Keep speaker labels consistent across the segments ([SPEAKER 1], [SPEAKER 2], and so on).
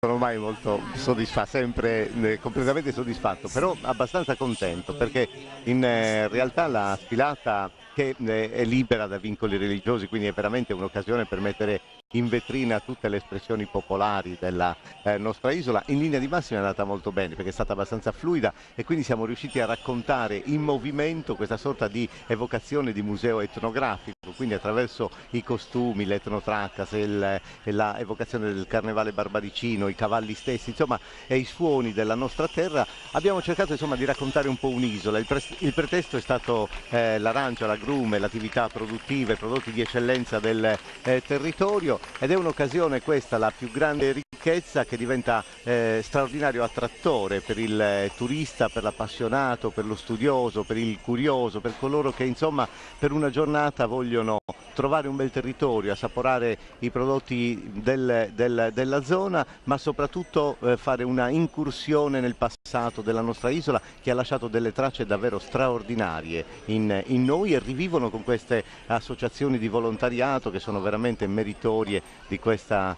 [SPEAKER 1] sono mai molto soddisfatto, sempre completamente soddisfatto, però abbastanza contento perché in realtà la sfilata che è libera da vincoli religiosi, quindi è veramente un'occasione per mettere in vetrina tutte le espressioni popolari della nostra isola. In linea di massima è andata molto bene perché è stata abbastanza fluida e quindi siamo riusciti a raccontare in movimento questa sorta di evocazione di museo etnografico, quindi attraverso i costumi, l'etnotracas, la evocazione del carnevale barbadicino, i cavalli stessi, insomma, e i suoni della nostra terra. Abbiamo cercato insomma di raccontare un po' un'isola. Il pretesto è stato l'arancia, l'agrume, le attività produttive, prodotti di eccellenza del territorio, ed è un'occasione questa, la più grande ricchezza, che diventa straordinario attrattore per il turista, per l'appassionato, per lo studioso, per il curioso, per coloro che insomma per una giornata vogliono trovare un bel territorio, assaporare i prodotti della zona, ma soprattutto fare una incursione nel passato della nostra isola, che ha lasciato delle tracce davvero straordinarie in noi, e rivivono con queste associazioni di volontariato che sono veramente meritorie di questa,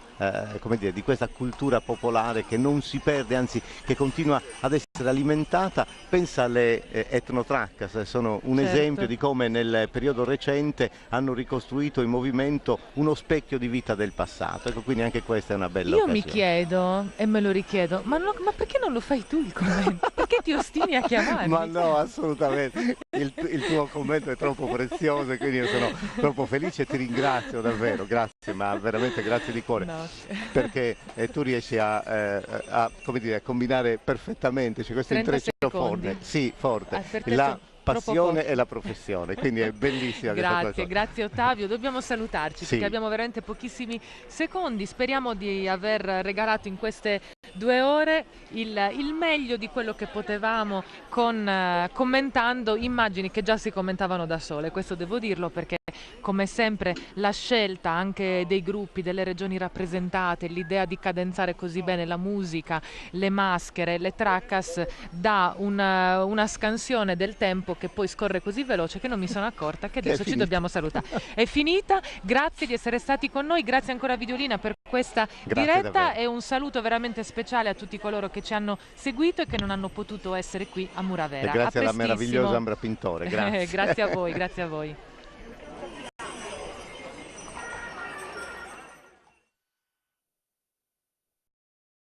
[SPEAKER 1] come dire, di questa cultura popolare che non si perde, anzi che continua ad essere alimentata. Pensa alle etnotracas, sono un esempio di come nel periodo recente hanno ricostruito in movimento uno specchio di vita del passato. Ecco, quindi anche questa è una bella
[SPEAKER 2] Io mi
[SPEAKER 1] occasione.
[SPEAKER 2] chiedo, e me lo richiedo, ma perché non lo fai tu il commento? Perché ti ostini a
[SPEAKER 1] Ma
[SPEAKER 2] chiamarmi?
[SPEAKER 1] no, assolutamente, il tuo commento è troppo prezioso e quindi io sono troppo felice e ti ringrazio davvero, grazie, ma veramente grazie di cuore,
[SPEAKER 2] No.
[SPEAKER 1] perché tu riesci come dire, a combinare perfettamente, c'è questo
[SPEAKER 2] 30
[SPEAKER 1] intreccio forte,
[SPEAKER 2] secondi.
[SPEAKER 1] sì, forte,
[SPEAKER 2] Per te
[SPEAKER 1] la
[SPEAKER 2] troppo
[SPEAKER 1] passione
[SPEAKER 2] poco.
[SPEAKER 1] e la professione, quindi è bellissima questa
[SPEAKER 2] Grazie,
[SPEAKER 1] cosa.
[SPEAKER 2] grazie Ottavio. Dobbiamo salutarci perché
[SPEAKER 1] Sì.
[SPEAKER 2] abbiamo veramente pochissimi secondi. Speriamo di aver regalato in queste 2 ore il meglio di quello che potevamo commentando immagini che già si commentavano da sole. Questo devo dirlo perché come sempre la scelta anche dei gruppi, delle regioni rappresentate, l'idea di cadenzare così bene la musica, le maschere, le tracas dà una scansione del tempo che poi scorre così veloce che non mi sono accorta che
[SPEAKER 1] Che è
[SPEAKER 2] adesso ci
[SPEAKER 1] finita.
[SPEAKER 2] dobbiamo salutare. È finita, grazie di essere stati con noi, grazie ancora a Videolina per questa
[SPEAKER 1] Grazie
[SPEAKER 2] diretta
[SPEAKER 1] davvero.
[SPEAKER 2] e un saluto veramente speciale a tutti coloro che ci hanno seguito e che non hanno potuto essere qui a
[SPEAKER 1] E
[SPEAKER 2] Muravera. A
[SPEAKER 1] grazie alla meravigliosa
[SPEAKER 2] prestissimo.
[SPEAKER 1] Ambra Pintore, grazie.
[SPEAKER 2] Grazie a voi, grazie a voi.